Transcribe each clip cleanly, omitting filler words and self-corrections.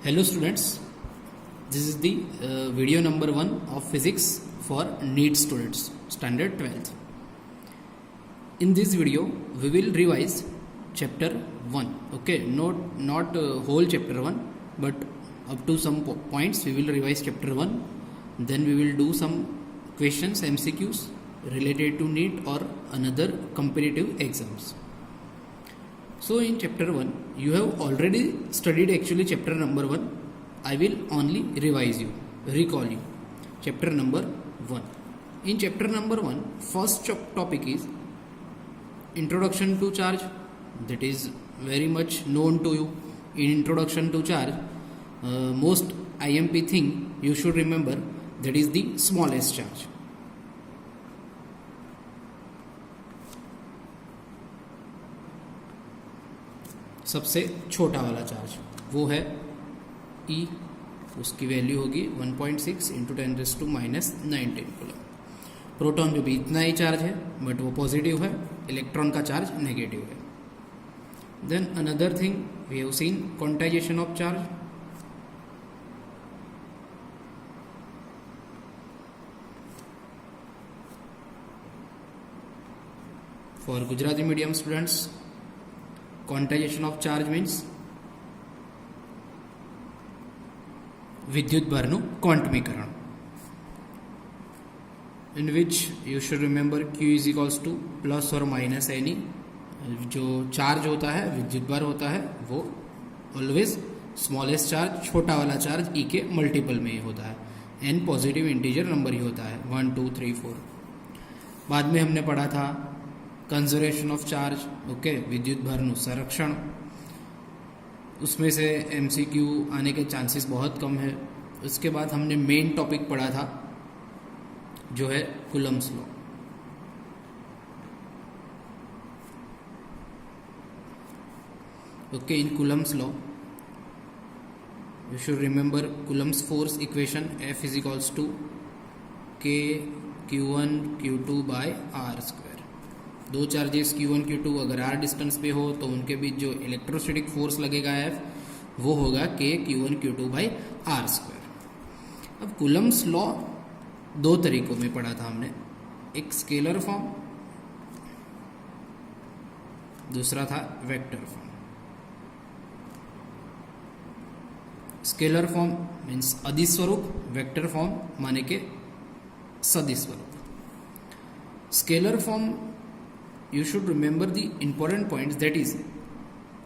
Hello students, this is the video number 1 of physics for NEET students, standard 12th. In this video, we will revise chapter 1, okay, not whole chapter 1, but up to some points we will revise chapter 1, then we will do some questions, MCQs related to NEET or another competitive exams. So in chapter 1, you have already studied actually chapter number 1. I will only revise you, recall you. Chapter number 1. In chapter number 1, first topic is introduction to charge. That is very much known to you. In introduction to charge, most IMP thing you should remember, that is the smallest charge. सबसे छोटा वाला charge वो है E, उसकी value होगी 1.6 into 10⁻⁻19 coulomb. Proton में भी इतना ही चार्ज है बट वो पॉजिटिव है, इलेक्ट्रॉन का चार्ज नेगेटिव है. Then another thing we have seen quantization of charge. For Gujarati medium students, quantization of charge means विद्युत भारનું ક્વોન્ટમીકરણ, in which you should remember Q is equals to plus or minus any. जो charge होता है, विद्युत भार होता है, वो ऑलवेज स्मॉलेस्ट चार्ज, छोटा वाला चार्ज E के मल्टीपल में ही होता है. N पॉजिटिव इंटीजर नंबर ही होता है, 1 2 3 4. बाद में हमने पढ़ा था कंजर्वेशन ऑफ चार्ज, ओके, विद्युत भारનું संरक्षण. उसमें से MCQ आने के चांसेस बहुत कम है. उसके बाद हमने मेन टॉपिक पढ़ा था जो है Coulomb's law. Okay, in Coulomb's law you should remember Coulomb's force equation F is equals to K Q1 Q2 by R square. दो चार्जेस Q1 Q2 अगर R डिस्टेंस पे हो तो उनके बीच जो इलेक्ट्रोस्टैटिक फोर्स लगेगा F, वो होगा K Q1 Q2 by R square. अब कूलम्स लॉ दो तरीकों में पढ़ा था हमने, एक स्केलर फॉर्म, दूसरा था vector form. Scalar form means अदिश स्वरूप, वेक्टर फॉर्म माने के सदिश स्वरूप. Scalar form, you should remember the important points, that is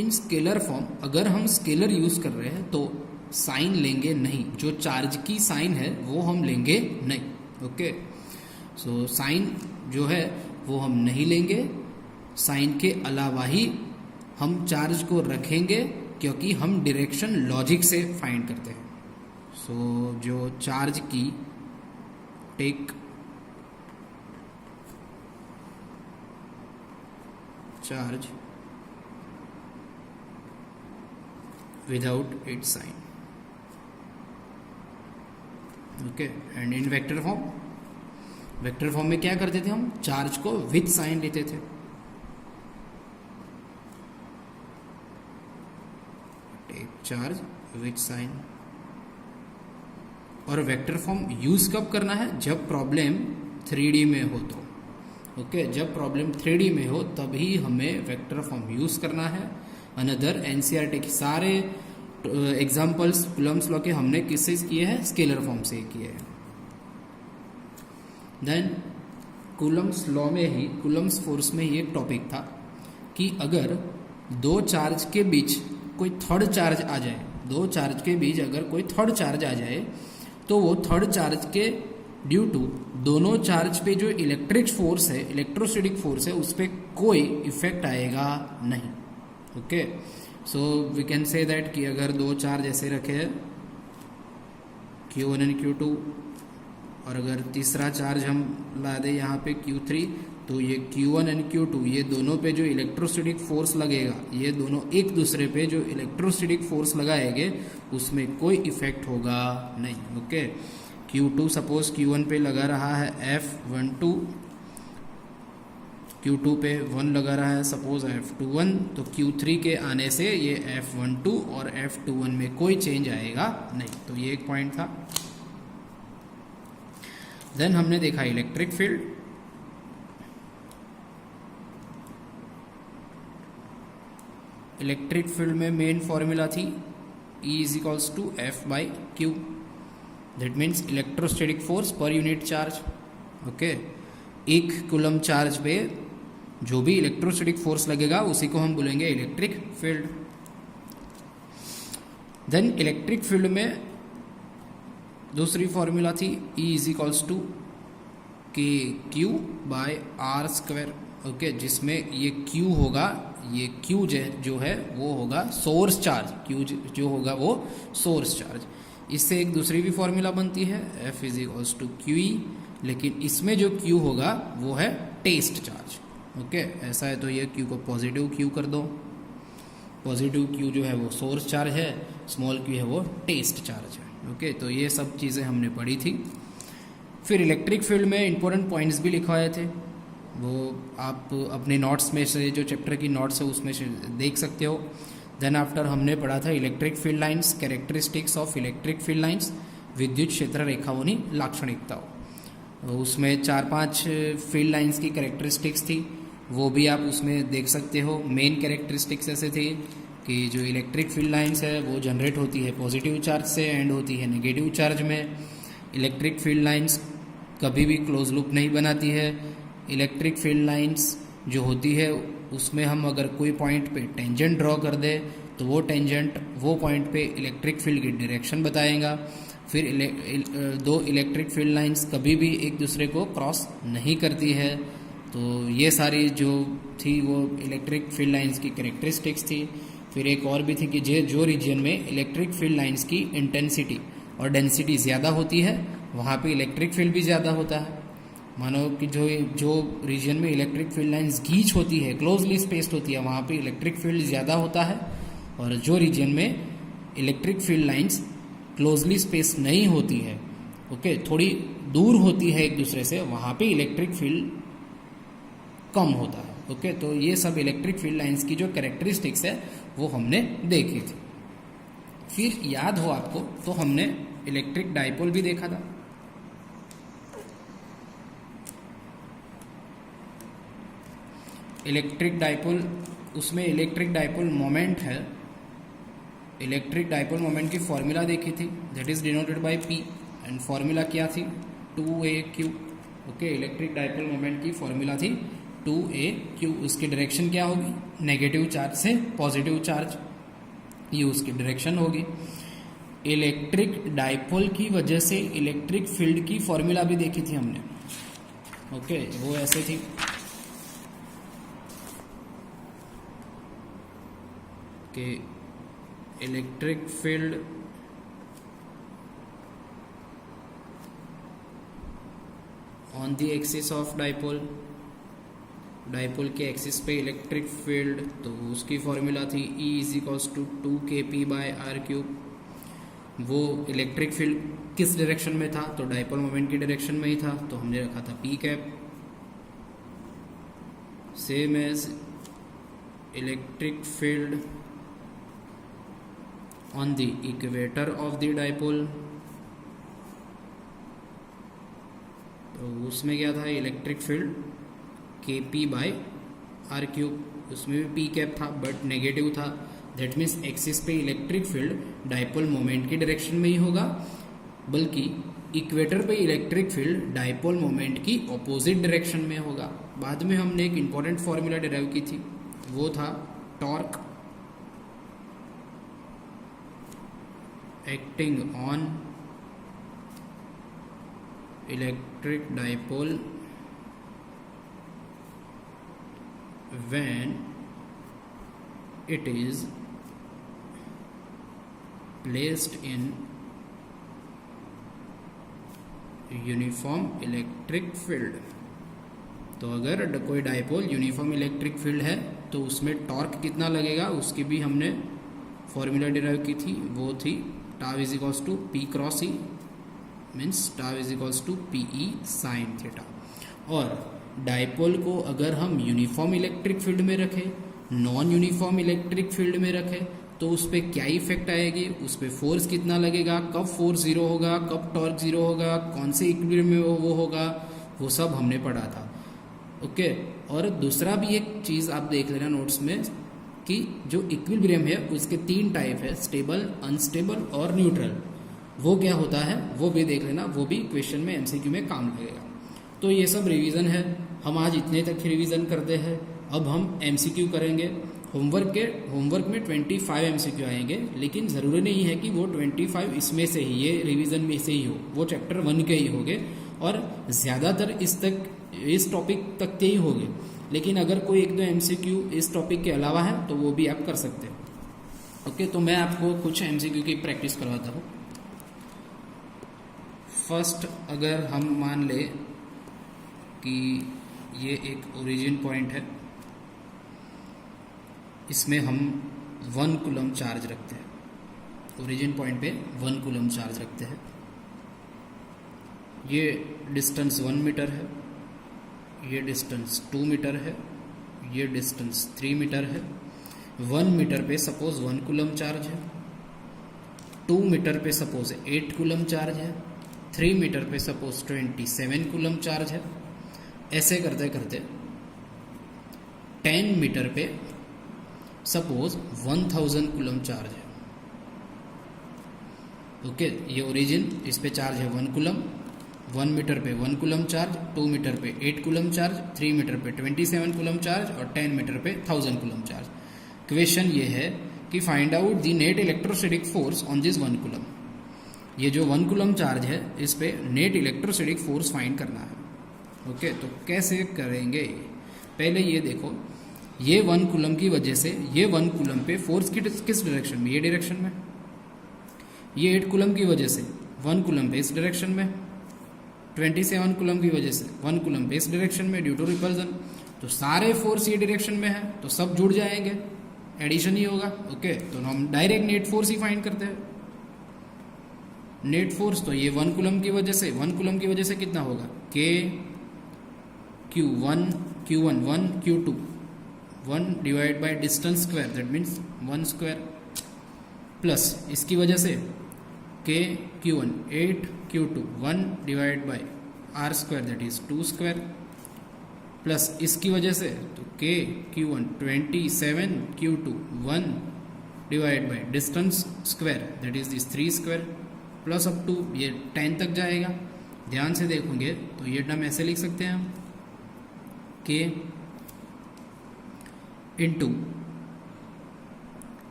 in scalar form अगर हम स्केलर यूज कर रहे हैं तो साइन लेंगे नहीं, जो चार्ज की साइन है वो हम लेंगे नहीं. ओके, सो साइन जो है वो हम नहीं लेंगे. साइन के अलावा ही हम चार्ज को रखेंगे क्योंकि हम डायरेक्शन लॉजिक से फाइंड करते हैं. सो जो चार्ज की take charge without its sign, okay. and in vector form में क्या करते थे हम, चार्ज को विथ साइन लेते थे. Take charge with sign. और वेक्टर फॉर्म यूज कब करना है, जब प्रॉब्लम 3D में हो तो. ओके, जब प्रॉब्लम 3D में हो तभी हमें वेक्टर फॉर्म यूज करना है. अनदर NCERT के सारे एग्जाम्पल्स कूलम्स लॉ के हमने किससे किए हैं, स्केलर फॉर्म से किए हैं. देन कूलम्स लॉ में ही, कूलम्स फोर्स में ही एक टॉपिक था कि अगर दो चार्ज के बीच कोई थर्ड चार्ज आ जाए, दो चार्ज के बीच अगर कोई थर्ड चार्ज आ जाए तो वो थर्ड चार्ज के ड्यू टू दोनों चार्ज पे जो इलेक्ट्रिक फोर्स है, इलेक्ट्रोस्टैटिक फोर्स है, उस पर कोई इफेक्ट आएगा नहीं. Okay, so we can say that कि अगर दो चार्ज ऐसे रखे हैं Q1 एंड Q2 और अगर तीसरा चार्ज हम ला दे यहाँ पे Q3, तो ये Q1 एंड Q2 ये दोनों पे जो इलेक्ट्रोस्टैटिक फोर्स लगेगा, ये दोनों एक दूसरे पे जो इलेक्ट्रोस्टैटिक फोर्स लगाएंगे उसमें कोई इफेक्ट होगा नहीं. ओके, Q2 सपोज Q1 पे लगा रहा है F12, Q2 पे 1 लगा रहा है सपोज F21, तो Q3 के आने से ये F12 और F21 में कोई चेंज आएगा नहीं। तो ये एक पॉइंट था। देन हमने देखा इलेक्ट्रिक फील्ड। इलेक्ट्रिक फील्ड में मेन फॉर्मूला थी E is equals to F/Q, that means electrostatic force per unit charge. Okay, एक कूलम चार्ज पे जो भी इलेक्ट्रोस्टैटिक फोर्स लगेगा उसी को हम बोलेंगे electric field. Then electric field में दूसरी फॉर्मूला थी E is equals to KQ/R²। Okay, जिसमें ये Q होगा, ये Q जो है वो होगा सोर्स चार्ज, Q जो होगा वो सोर्स चार्ज। इससे एक दूसरी भी फॉर्मूला बनती है F is equals to QE, लेकिन इसमें जो Q होगा वो है टेस्ट चार्ज। ओके, ऐसा है तो ये Q को पॉजिटिव Q कर दो। पॉजिटिव Q जो है वो सोर्स चार्ज है, स्मॉल q है वो टेस्ट चार्ज है। ओके, तो ये सब चीज़ें हमने पढ़ी थी। फिर इलेक्ट्रिक फील्ड में इंपॉर्टेंट पॉइंट्स भी लिखवाए थे, वो आप अपने नोट्स में से, जो चैप्टर की नोट्स है उसमें से देख सकते हो। देन आफ्टर हमने पढ़ा था electric field lines, characteristics of electric field lines, विद्युत क्षेत्र रेखाओं लाक्षणिकताओं। उसमें 4-5 फील्ड लाइंस की कैरेक्टरिस्टिक्स थी, वो भी आप उसमें देख सकते हो। मेन कैरेक्टरिस्टिक्स ऐसे थी कि जो इलेक्ट्रिक फील्ड लाइंस है वो जनरेट होती है पॉजिटिव चार्ज से, एंड होती है नेगेटिव चार्ज में। इलेक्ट्रिक फील्ड लाइंस कभी भी क्लोज लूप नहीं बनाती है। इलेक्ट्रिक फील्ड लाइंस जो होती है उसमें हम अगर कोई पॉइंट पे टेंजेंट ड्रॉ कर दे तो वो टेंजेंट वो पॉइंट पे इलेक्ट्रिक फील्ड की डायरेक्शन बताएगा। फिर दो इलेक्ट्रिक फील्ड लाइंस कभी भी एक दूसरे को क्रॉस नहीं करती है। तो ये सारी जो थी वो इलेक्ट्रिक फील्ड लाइंस की कैरेक्टरिस्टिक्स थी। फिर एक और भी थी कि जो रीजन में इलेक्ट्रिक फील्ड लाइंस की इंटेंसिटी और डेंसिटी ज़्यादा होती है वहाँ पे इलेक्ट्रिक फील्ड भी ज़्यादा होता है। मानो कि जो रीजन में इलेक्ट्रिक फील्ड लाइंस गीच होती है, क्लोजली स्पेस्ड होती है, वहाँ पे इलेक्ट्रिक फील्ड ज़्यादा होता है। और जो रीजन में electric field lines closely spaced नहीं होती है, ओके, थोड़ी दूर होती है एक दूसरे से, वहाँ पे इलेक्ट्रिक फील्ड कम होता है। ओके, तो ये सब इलेक्ट्रिक फील्ड लाइंस की जो कैरेक्टरिस्टिक्स है वो हमने देखी थी। फिर याद हो आपको तो हमने इलेक्ट्रिक डाइपोल भी देखा था। इलेक्ट्रिक डाइपोल, उसमें इलेक्ट्रिक डाइपोल मोमेंट है। इलेक्ट्रिक डाइपोल मोमेंट की फॉर्मूला देखी थी, that is denoted by P, and formula क्या थी 2AQ। Okay, electric dipole moment की फॉर्मूला थी 2AQ। उसकी डायरेक्शन क्या होगी, नेगेटिव चार्ज से पॉजिटिव चार्ज, ये उसकी डायरेक्शन होगी। इलेक्ट्रिक डाइपोल की वजह से इलेक्ट्रिक फील्ड की फॉर्मूला भी देखी थी हमने। ओके, वो ऐसे थी कि electric field on the axis of dipole, dipole के एक्सिस पे इलेक्ट्रिक फील्ड, तो उसकी फॉर्मूला थी E is equals to 2kp/r³। वो इलेक्ट्रिक फील्ड किस डायरेक्शन में था, तो डाइपोल मोमेंट की डायरेक्शन में ही था, तो हमने रखा था P cap. Same as electric field on the equator of the dipole, तो उसमें क्या था, इलेक्ट्रिक फील्ड kp/r³। उसमें भी P कैप था बट नेगेटिव था, दैट मीन्स एक्सिस पे इलेक्ट्रिक फील्ड डाइपोल मोमेंट की डायरेक्शन में ही होगा, बल्कि इक्वेटर पे इलेक्ट्रिक फील्ड डाइपोल मोमेंट की ऑपोजिट डायरेक्शन में होगा। बाद में हमने एक इंपॉर्टेंट फॉर्मूला डिराइव की थी, वो था torque acting on electric dipole when it is placed in uniform electric field. तो अगर कोई डाइपोल यूनिफॉर्म इलेक्ट्रिक फील्ड है तो उसमें टॉर्क कितना लगेगा उसकी भी हमने फॉर्मूला डिराइव की थी, वो थी tau is equals to P×E, means tau is equals to PE sin θ। और डायपोल को अगर हम यूनिफॉर्म इलेक्ट्रिक फील्ड में रखें, नॉन यूनिफॉर्म इलेक्ट्रिक फील्ड में रखें, तो उस पर क्या इफेक्ट आएगी, उस पर फोर्स कितना लगेगा, कब फोर्स जीरो होगा, कब टॉर्क जीरो होगा, कौन से इक्विलिब्रियम में वो होगा, वो सब हमने पढ़ा था। ओके। और दूसरा भी एक चीज़ आप देख लेना नोट्स में कि जो इक्विलिब्रियम है उसके 3 टाइप है, स्टेबल, अनस्टेबल और न्यूट्रल। वो क्या होता है वो भी देख लेना, वो भी क्वेश्चन में एमसीक्यू में काम लगेगा। तो ये सब रिवीजन है, हम आज इतने तक रिवीजन करते हैं। अब हम एमसीक्यू करेंगे। होमवर्क में 25 एमसीक्यू आएंगे, लेकिन ज़रूरी नहीं है कि वो 25 इसमें से ही, ये रिवीजन में से ही हो, वो चैप्टर 1 के ही होंगे और ज़्यादातर इस टॉपिक तक के ही होंगे। लेकिन अगर कोई 1-2 एमसीक्यू इस टॉपिक के अलावा है तो वो भी आप कर सकते हैं। ओके, तो मैं आपको कुछ एमसीक्यू की प्रैक्टिस करवाता हूँ। फर्स्ट, अगर हम मान ले कि ये एक ओरिजिन पॉइंट है, इसमें हम 1 कूलम चार्ज रखते हैं। ओरिजिन पॉइंट पे 1 कूलम चार्ज रखते हैं। ये डिस्टेंस 1 मीटर है, ये डिस्टेंस 2 मीटर है, ये डिस्टेंस 3 मीटर है। 1 मीटर पे सपोज 1 कूलम चार्ज है, 2 मीटर पे सपोज 8 कूलम चार्ज है, 3 मीटर पे सपोज 27 कूलम चार्ज है। ऐसे करते करते 10 मीटर पे सपोज 1000 कूलम चार्ज है। ओके, ये ओरिजिन, इस पे चार्ज है 1 कूलम, 1 मीटर पे 1 कूलम चार्ज, 2 मीटर पे 8 कूलम चार्ज, 3 मीटर पे 27 कूलम चार्ज और 10 मीटर पे 1000 कूलम चार्ज। क्वेश्चन ये है कि find out the net electrostatic force on this 1 coulomb. ये जो 1 कूलम चार्ज है इस पे नेट इलेक्ट्रोस्टैटिक फोर्स फाइंड करना है। ओके, तो कैसे करेंगे? पहले ये देखो, ये 1 कूलम की वजह से, ये 1 कूलम पे फोर्स किस डायरेक्शन में, ये डायरेक्शन में। ये 8 कूलम की वजह से 1 कूलम पे इस डायरेक्शन में, 27 कूलम की वजह से 1 कूलम पे इस डायरेक्शन में ड्यू टू रिपल्जन। तो सारे फोर्स ये डायरेक्शन में है तो सब जुड़ जाएंगे, एडिशन ही होगा। ओके, तो हम डायरेक्ट नेट फोर्स ही फाइंड करते हैं। नेट फोर्स तो ये 1 कूलम की वजह से, 1 कूलम की वजह से कितना होगा, के Q1 1 Q2 1 divide by distance square, that means 1 square, plus इसकी वजह से K Q1 8 Q2 1 divide by R square, that is 2 square, plus इसकी वजह से तो K Q1 27 Q2 1 divide by distance square, that is this 3 square, plus up to ये 10 तक जाएगा। ध्यान से देखोगे तो ये टर्म ऐसे लिख सकते हैं हम, के इंटू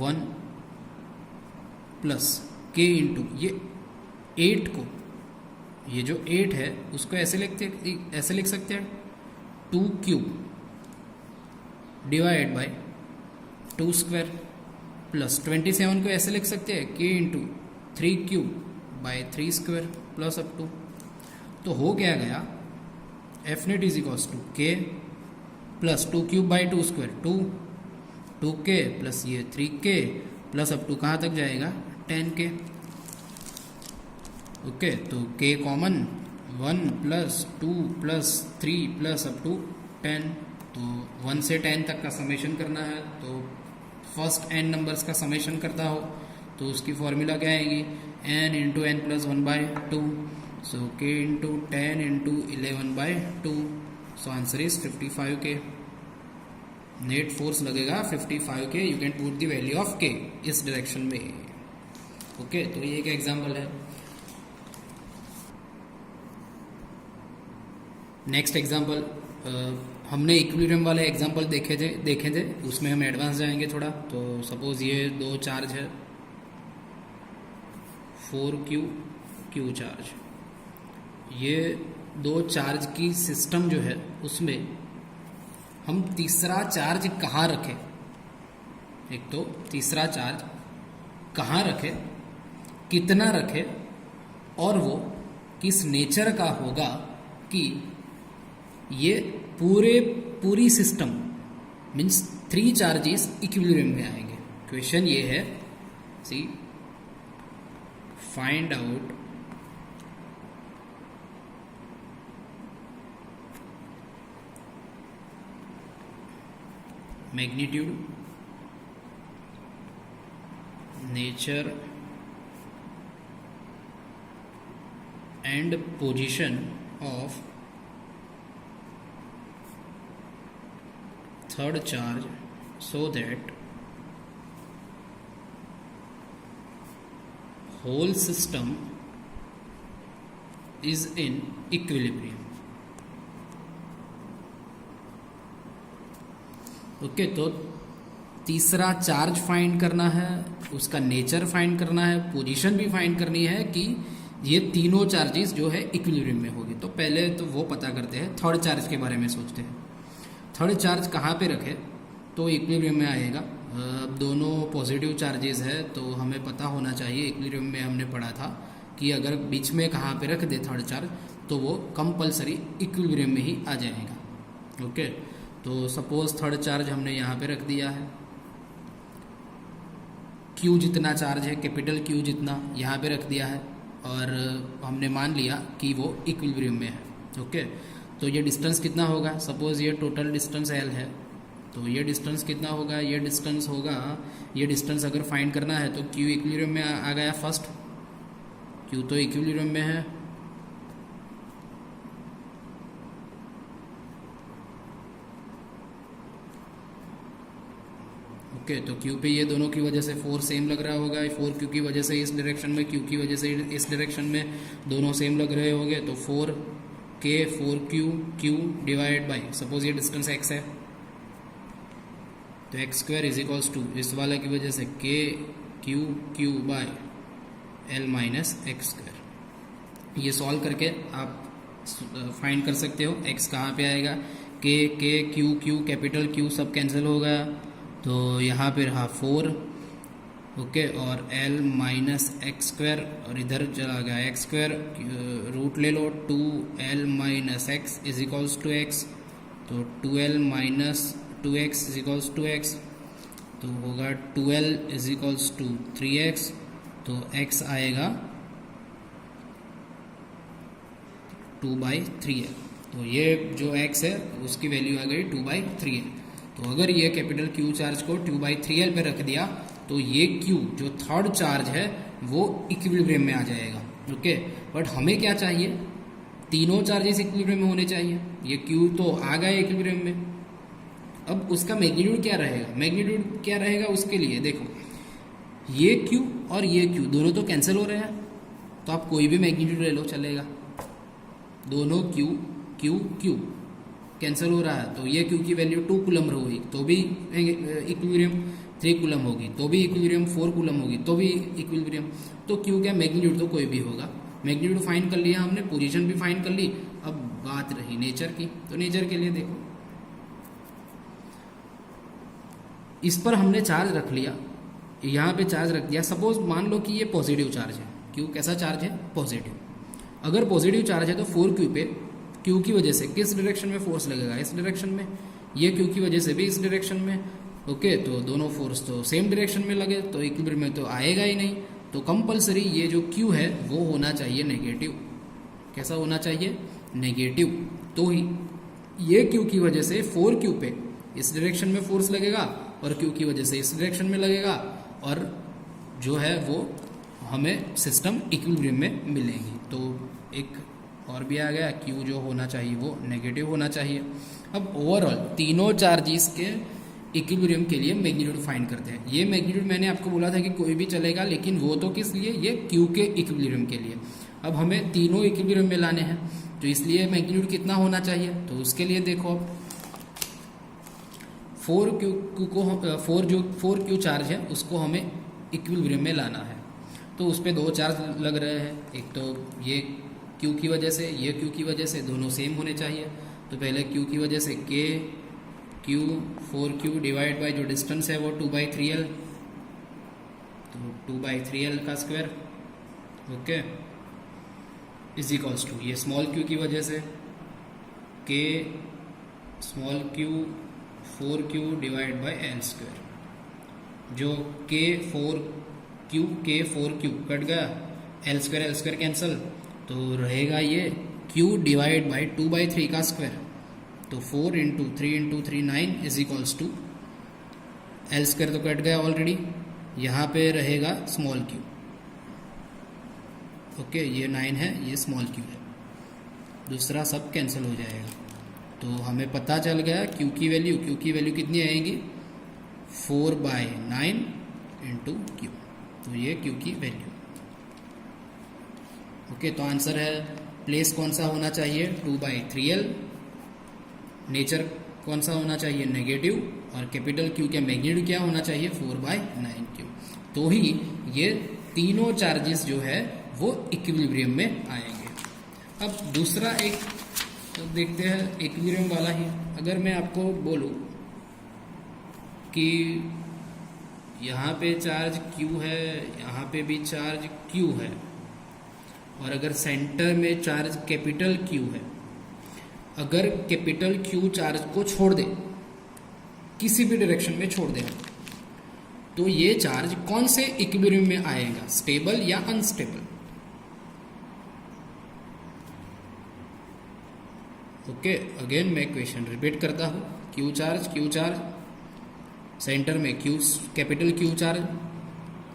1 प्लस के इंटू ये 8 को, ये जो 8 है उसको ऐसे लिख सकते हैं 2 cube divide by 2 square, plus 27 को ऐसे लिख सकते हैं K into 3 cube by 3 square, plus up to. तो हो क्या गया, F net is equals to K plus 2 cube by 2 square, 2 K plus ये 3 के प्लस अप टू कहाँ तक जाएगा, 10 के। ओके, तो K common, 1 plus 2 plus 3 plus up to 10। तो 1 से 10 तक का समेशन करना है, तो फर्स्ट n नंबर्स का समेशन करता हो तो उसकी फॉर्मूला क्या आएगी, n into n plus 1 by 2। So k into 10 into 11 by 2। So answer is 55 K. Net force लगेगा 55 K. You can put the value of k इस डायरेक्शन में। ओके, तो ये एक एग्जांपल है। नेक्स्ट एग्जांपल, हमने इक्विलिब्रियम वाले एग्जांपल देखे थे, उसमें हम एडवांस जाएंगे थोड़ा। तो सपोज ये 2 चार्ज है, 4Q चार्ज, ये 2 चार्ज की सिस्टम जो है उसमें हम तीसरा चार्ज कहाँ रखें। एक तो तीसरा चार्ज कहाँ रखें, कितना रखें, और वो किस नेचर का होगा कि ये पूरी सिस्टम मीन्स 3 चार्जेस इक्विलिब्रियम में आएंगे। क्वेश्चन ये है, see find out magnitude, nature and position of third charge so that whole system is in equilibrium. Okay, तो तीसरा चार्ज फाइंड करना है, उसका नेचर फाइंड करना है, पोजीशन भी फाइंड करनी है कि ये तीनों चार्जेस जो है इक्विलिब्रियम में होगी। तो पहले तो वो पता करते हैं, थर्ड चार्ज के बारे में सोचते हैं। थर्ड चार्ज कहाँ पे रखे तो इक्विलिब्रियम में आएगा। दोनों पॉजिटिव चार्जेस है तो हमें पता होना चाहिए, इक्विलिब्रियम में हमने पढ़ा था कि अगर बीच में कहाँ पे रख दे थर्ड चार्ज तो वो कंपलसरी इक्विलिब्रियम में ही आ जाएगा। ओके, तो सपोज थर्ड चार्ज हमने यहाँ पे रख दिया है, Q जितना चार्ज है, कैपिटल Q जितना यहाँ पे रख दिया है और हमने मान लिया कि वो इक्विलिब्रियम में है। ओके, तो ये डिस्टेंस कितना होगा, सपोज ये टोटल डिस्टेंस L है, तो ये डिस्टेंस कितना होगा, ये डिस्टेंस होगा, ये डिस्टेंस अगर फाइंड करना है तो Q इक्विलिब्रियम में आ गया फर्स्ट, Q तो इक्विलिब्रियम में है। ओके, तो Q पे ये दोनों की वजह से फोर्स सेम लग रहा होगा, 4Q की वजह से इस डायरेक्शन में, Q की वजह से इस डायरेक्शन में दोनों सेम लग रहे होंगे। तो 4K 4Q Q divide by, suppose ये डिस्टेंस x है तो x square is equals to इस वाले की वजह से K Q by L minus x square. ये सॉल्व करके आप फाइंड कर सकते हो x कहाँ पे आएगा, K Q कैपिटल Q सब कैंसिल हो गया, तो यहाँ पे रहा 4। ओके, और L माइनस एक्स स्क्वायर और इधर चला गया एक्स स्क्वायर, रूट ले लो, 2L minus x is equals to x, तो 2L minus 2x is equals to x, तो होगा 2L is equals to 3x, तो x आएगा 2/3L। तो ये जो x है उसकी वैल्यू आ गई 2/3L। तो अगर ये कैपिटल Q चार्ज को 2/3L पे रख दिया तो ये Q जो थर्ड चार्ज है वो इक्विलिब्रियम में आ जाएगा। ओके, बट हमें क्या चाहिए, तीनों चार्जेस इक्विलिब्रियम में होने चाहिए। ये Q तो आ गया इक्विलिब्रियम में, अब उसका मैग्नीट्यूड क्या रहेगा, मैग्नीट्यूड क्या रहेगा उसके लिए देखो, ये Q और ये Q दोनों तो कैंसिल हो रहे हैं, तो आप कोई भी मैग्नीट्यूड ले लो चलेगा, दोनों Q कैंसिल हो रहा है, तो ये Q की वैल्यू 2 कूलम होगी तो भी इक्विलिब्रियम, 3 कूलम होगी तो भी इक्विलिब्रियम, 4 कूलम होगी तो भी इक्विलिब्रियम। तो Q क्या मैग्नीट्यूड तो कोई भी होगा। मैग्नीट्यूड फाइंड कर लिया हमने, पोजीशन भी फाइंड कर ली, अब बात रही नेचर की। तो नेचर के लिए देखो, इस पर हमने चार्ज रख लिया, यहाँ पे चार्ज रख दिया, सपोज मान लो कि ये पॉजिटिव चार्ज है, Q कैसा चार्ज है, पॉजिटिव। अगर पॉजिटिव चार्ज है तो 4Q पे Q की वजह से किस डायरेक्शन में फोर्स लगेगा, इस डायरेक्शन में, ये Q की वजह से भी इस डायरेक्शन में। ओके, तो दोनों फोर्स तो सेम डायरेक्शन में लगे तो इक्विलिब्रियम में तो आएगा ही नहीं, तो कंपलसरी ये जो Q है वो होना चाहिए नेगेटिव। कैसा होना चाहिए, नेगेटिव। तो ही ये Q की वजह से 4Q पे इस डायरेक्शन में फोर्स लगेगा और Q की वजह से इस डायरेक्शन में लगेगा, और जो है वो हमें सिस्टम इक्विलिब्रियम में मिलेगी। तो एक और भी आ गया, Q जो होना चाहिए वो नेगेटिव होना चाहिए। अब ओवरऑल तीनों चार्जेस के इक्विलिब्रियम के लिए मैग्नीट्यूड फाइंड करते हैं। ये मैग्नीट्यूड मैंने आपको बोला था कि कोई भी चलेगा, लेकिन वो तो किस लिए, ये Q के इक्विलिब्रियम के लिए। अब हमें तीनों इक्विलिब्रियम में लाने हैं, तो इसलिए मैग्नीट्यूड कितना होना चाहिए, तो उसके लिए देखो अब 4Q चार्ज है उसको हमें इक्विलिब्रियम में लाना है। तो उस पर दो चार्ज लग रहे हैं, एक तो ये Q की वजह से, ये Q की वजह से, दोनों सेम होने चाहिए। तो पहले Q की वजह से K Q 4Q divide by जो डिस्टेंस है वो 2/3L, तो 2/3L का square. Okay, is equals to ये स्मॉल Q की वजह से K small Q 4Q divide by L square, जो K 4Q कट गया, L स्क्वायर कैंसिल, तो रहेगा ये Q डिवाइड बाई 2/3 का स्क्वायर, तो 4 × 3 × 3 9 is equals to L square तो कट गया ऑलरेडी, यहाँ पे रहेगा स्मॉल क्यू। ओके, ये 9 है, ये स्मॉल क्यू है, दूसरा सब कैंसिल हो जाएगा। तो हमें पता चल गया क्यू की वैल्यू कितनी आएगी, 4/9 इंटू क्यू। तो ये क्यू की वैल्यू। ओके, तो आंसर है प्लेस कौन सा होना चाहिए, 2/3L। नेचर कौन सा होना चाहिए, नेगेटिव। और कैपिटल क्यू का मैग्नीट्यूड क्या होना चाहिए, 4/9 क्यू। तो ही ये तीनों चार्जेस जो है वो इक्विलिब्रियम में आएंगे। अब दूसरा एक तो देखते हैं इक्विलिब्रियम वाला ही। अगर मैं आपको बोलूं कि यहाँ पे चार्ज Q है, यहाँ पे भी चार्ज Q है, और अगर सेंटर में चार्ज कैपिटल Q है, अगर कैपिटल Q चार्ज को छोड़ दे, किसी भी डायरेक्शन में छोड़ दे, तो ये चार्ज कौन से इक्विलिब्रियम में आएगा, स्टेबल या अनस्टेबल। ओके, अगेन मैं क्वेश्चन रिपीट करता हूँ। क्यू चार्ज सेंटर में capital Q charge.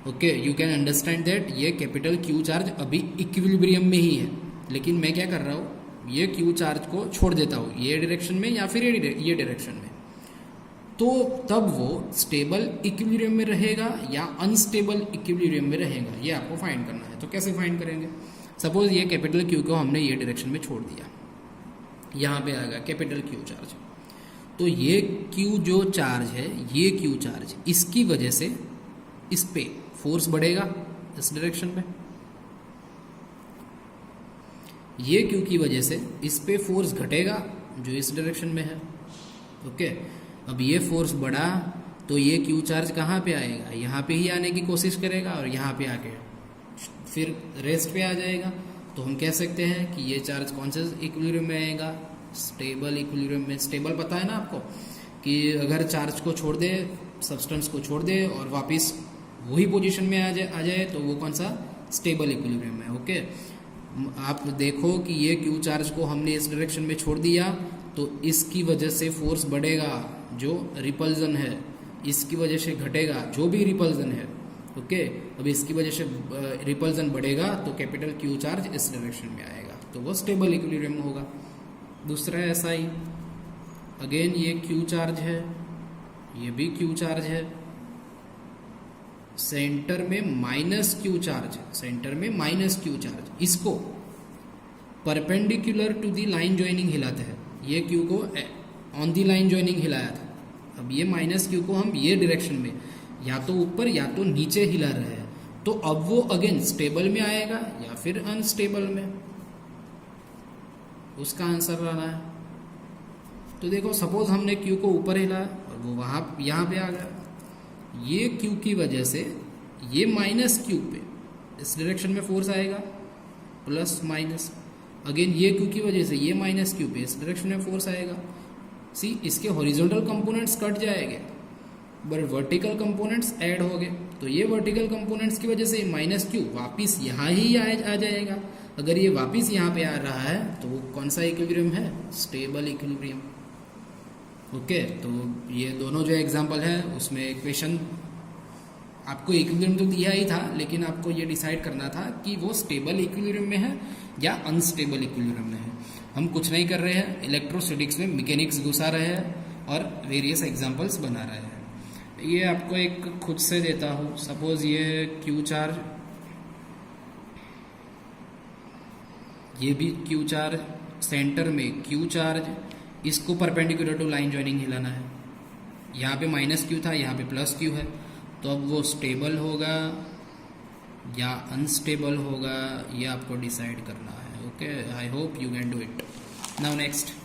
Okay, you can understand that ये कैपिटल क्यू चार्ज अभी इक्विलिब्रियम में ही है, लेकिन मैं क्या कर रहा हूँ, ये क्यू चार्ज को छोड़ देता हूँ ये डायरेक्शन में या फिर ये डायरेक्शन में। तो तब वो स्टेबल इक्विलिब्रियम में रहेगा या अनस्टेबल इक्विलिब्रियम में रहेगा, ये आपको फाइंड करना है। तो कैसे फाइंड करेंगे, सपोज ये कैपिटल क्यू को हमने ये डायरेक्शन में छोड़ दिया, यहाँ पे आएगा कैपिटल क्यू चार्ज। तो ये क्यू जो चार्ज है, ये क्यू चार्ज, इसकी वजह से इस पे फोर्स बढ़ेगा इस डायरेक्शन में, ये क्यू की वजह से इस पे फोर्स घटेगा जो इस डायरेक्शन में है। ओके, अब ये फोर्स बढ़ा तो ये क्यू चार्ज कहाँ पे आएगा, यहाँ पे ही आने की कोशिश करेगा और यहाँ पे आके फिर रेस्ट पे आ जाएगा। तो हम कह सकते हैं कि ये चार्ज कौन से इक्विलिब्रियम में आएगा, स्टेबल इक्विलिब्रियम में। स्टेबल पता है ना आपको कि अगर चार्ज को छोड़ दे, सब्सटेंस को छोड़ दे और वापस वही पोजीशन में आ जाए तो वो कौन सा, स्टेबल इक्विलिब्रियम है। ओके, आप देखो कि ये क्यू चार्ज को हमने इस डायरेक्शन में छोड़ दिया तो इसकी वजह से फोर्स बढ़ेगा, जो रिपल्जन है इसकी वजह से घटेगा, जो भी रिपल्जन है। ओके, अब इसकी वजह से रिपल्जन बढ़ेगा तो कैपिटल क्यू चार्ज इस डायरेक्शन में आएगा, तो वो स्टेबल इक्विलिब्रियम में होगा। दूसरा ऐसा ही, अगेन ये क्यू चार्ज है, ये भी क्यू चार्ज है, सेंटर में माइनस क्यू चार्ज, सेंटर में माइनस क्यू चार्ज, इसको perpendicular to the line joining हिलाते हैं। ये क्यू को ऑन दी लाइन ज्वाइनिंग हिलाया था, अब ये माइनस क्यू को हम ये डायरेक्शन में या तो ऊपर या तो नीचे हिला रहे हैं, तो अब वो अगेन स्टेबल में आएगा या फिर अनस्टेबल में, उसका आंसर लाना है। तो देखो, सपोज हमने क्यू को ऊपर हिलाया और वो वहां यहाँ पे आ गया, ये क्यू की वजह से ये माइनस क्यू पे इस डायरेक्शन में फोर्स आएगा, प्लस माइनस, अगेन ये क्यू की वजह से ये माइनस क्यू पे इस डायरेक्शन में फोर्स आएगा। सी, इसके हॉरिजॉन्टल कंपोनेंट्स कट जाएंगे बट वर्टिकल कंपोनेंट्स ऐड हो गए, तो ये वर्टिकल कंपोनेंट्स की वजह से माइनस क्यू वापिस यहाँ ही आ जाएगा। अगर ये वापिस यहाँ पे आ रहा है तो वो कौन सा इक्विलिब्रियम है, स्टेबल इक्विलिब्रियम। ओके, तो ये दोनों जो एग्जांपल है उसमें क्वेश्चन आपको इक्विलिब्रियम तो दिया ही था, लेकिन आपको ये डिसाइड करना था कि वो स्टेबल इक्विलिब्रियम में है या अनस्टेबल इक्विलिब्रियम में है। हम कुछ नहीं कर रहे हैं, इलेक्ट्रोस्टैटिक्स में मैकेनिक्स घुसा रहे हैं और वेरियस एग्जांपल्स बना रहे हैं। ये आपको एक खुद से देता हूँ, सपोज ये क्यू चार्ज, ये भी क्यू चार्ज, सेंटर में क्यू चार्ज, इसको परपेंडिकुलर टू लाइन ज्वाइनिंग हिलाना है। यहाँ पे माइनस क्यू था, यहाँ पे प्लस क्यू है, तो अब वो स्टेबल होगा या अनस्टेबल होगा, ये आपको डिसाइड करना है। Okay, I hope you can do it. Now next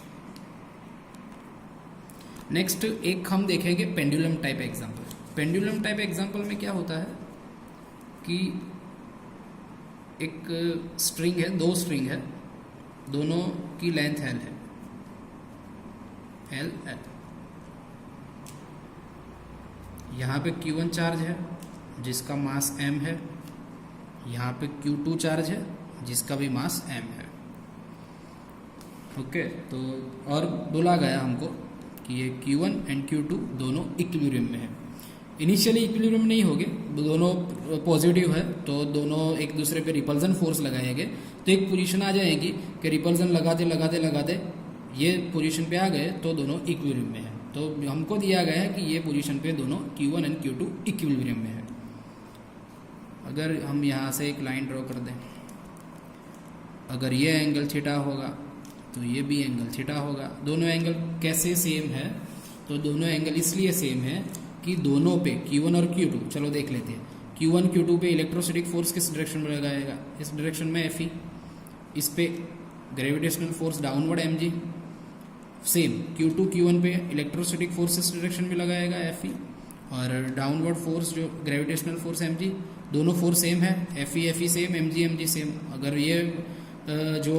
एक हम देखेंगे pendulum type example. Pendulum type example में क्या होता है कि एक स्ट्रिंग है, दो स्ट्रिंग है, दोनों की लेंथ एल है, एल। यहाँ पे Q1 चार्ज है जिसका मास m है, यहाँ पे Q2 चार्ज है जिसका भी मास m है। ओके, तो और बोला गया हमको कि ये Q1 एंड Q2 दोनों इक्विलिब्रियम में है। इनिशियली इक्विलिब्रियम नहीं होंगे, दोनों पॉजिटिव है तो दोनों एक दूसरे पे रिपल्सन फोर्स लगाएंगे, तो एक पोजीशन आ जाएगी कि रिपल्सन लगाते लगाते लगाते ये पोजीशन पे आ गए तो दोनों इक्विलिब्रियम में है। तो हमको दिया गया है कि ये पोजीशन पे दोनों Q1 एंड Q2 इक्विलिब्रियम में है। अगर हम यहाँ से एक लाइन ड्रॉ कर दें, अगर ये एंगल थीटा होगा तो ये भी एंगल थीटा होगा। दोनों एंगल कैसे सेम है? तो दोनों एंगल इसलिए सेम है कि दोनों पे Q1 और Q2, चलो देख लेते हैं। Q1 Q2 पे इलेक्ट्रोस्टैटिक फोर्स किस डायरेक्शन में लगाएगा? इस डायरेक्शन में Fe। इस पे gravitational force downward mg। Same Q2 Q1 पे इलेक्ट्रोस्टैटिक फोर्स इस डायरेक्शन में लगाएगा Fe, और डाउनवर्ड फोर्स जो ग्रेविटेशनल फोर्स mg, दोनों फोर्स सेम है, Fe सेम, mg सेम। अगर ये जो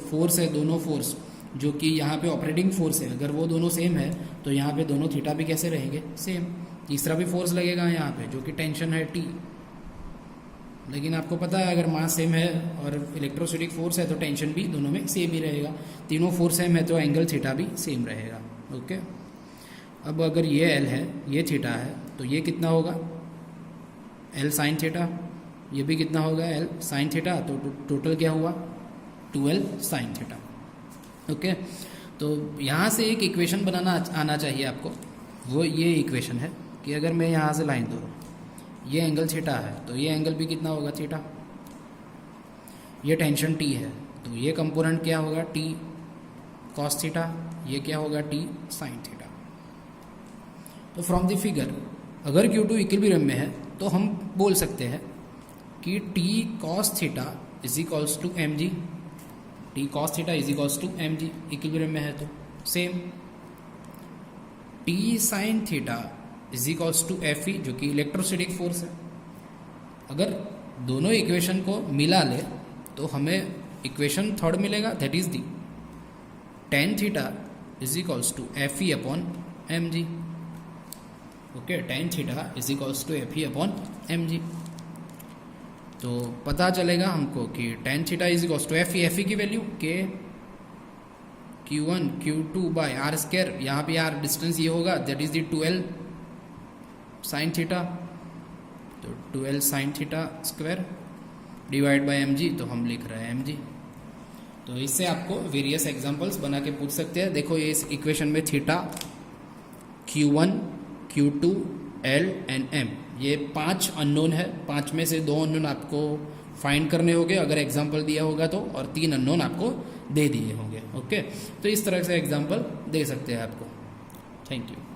फोर्स है, दोनों फोर्स जो कि यहाँ पे ऑपरेटिंग फोर्स है, अगर वो दोनों सेम है तो यहाँ पे दोनों थीटा भी कैसे रहेंगे? सेम। तीसरा भी फोर्स लगेगा यहाँ पे जो कि टेंशन है T, लेकिन आपको पता है अगर मास सेम है और इलेक्ट्रोस्टैटिक फोर्स है तो टेंशन भी दोनों में सेम ही रहेगा। तीनों फोर्स सेम है तो एंगल थीटा भी सेम रहेगा। ओके, अब अगर ये L है, ये थीटा है, तो ये कितना होगा? L sine theta. ये भी कितना होगा? L sine theta. तो टोटल क्या हुआ? 2L sine theta. ओके, तो यहाँ से एक इक्वेशन बनाना आना चाहिए आपको। वो ये इक्वेशन है कि अगर मैं यहाँ से लाइन दूँ, ये एंगल थीटा है तो ये एंगल भी कितना होगा? थीटा। ये टेंशन T है तो ये कंपोनेंट क्या होगा? T cos theta. ये क्या होगा? T sine theta. तो फ्रॉम द फिगर अगर Q2 इक्विलिब्रियम में है तो हम बोल सकते हैं कि T cos theta is equals to mg। T cos theta is equals to mg, equilibrium में है तो same. T sine theta is equals to Fe जो कि इलेक्ट्रोस्टैटिक फोर्स है। अगर दोनों इक्वेशन को मिला ले तो हमें इक्वेशन थर्ड मिलेगा, that is the tan theta is equals to Fe upon mg। Okay, tan theta is equals to Fe upon mg। तो पता चलेगा हमको कि tan theta is equals to Fe की वैल्यू के Q1 Q2 bye are square, यहाँ पे यार डिस्टेंस ये होगा, that is the 2L sine theta. तो 2L sine theta square divide by mg, तो हम लिख रहे हैं mg। तो इससे आपको वेरियस एग्जांपल्स बना के पूछ सकते हैं। देखो ये इस इक्वेशन में theta, Q1 Q2 L and m, ये 5 अननोन है। 5 में से 2 अननोन आपको फाइंड करने होंगे अगर एग्जांपल दिया होगा तो, और 3 अननोन आपको दे दिए होंगे। ओके, तो इस तरह से एग्जांपल दे सकते हैं आपको। Thank you.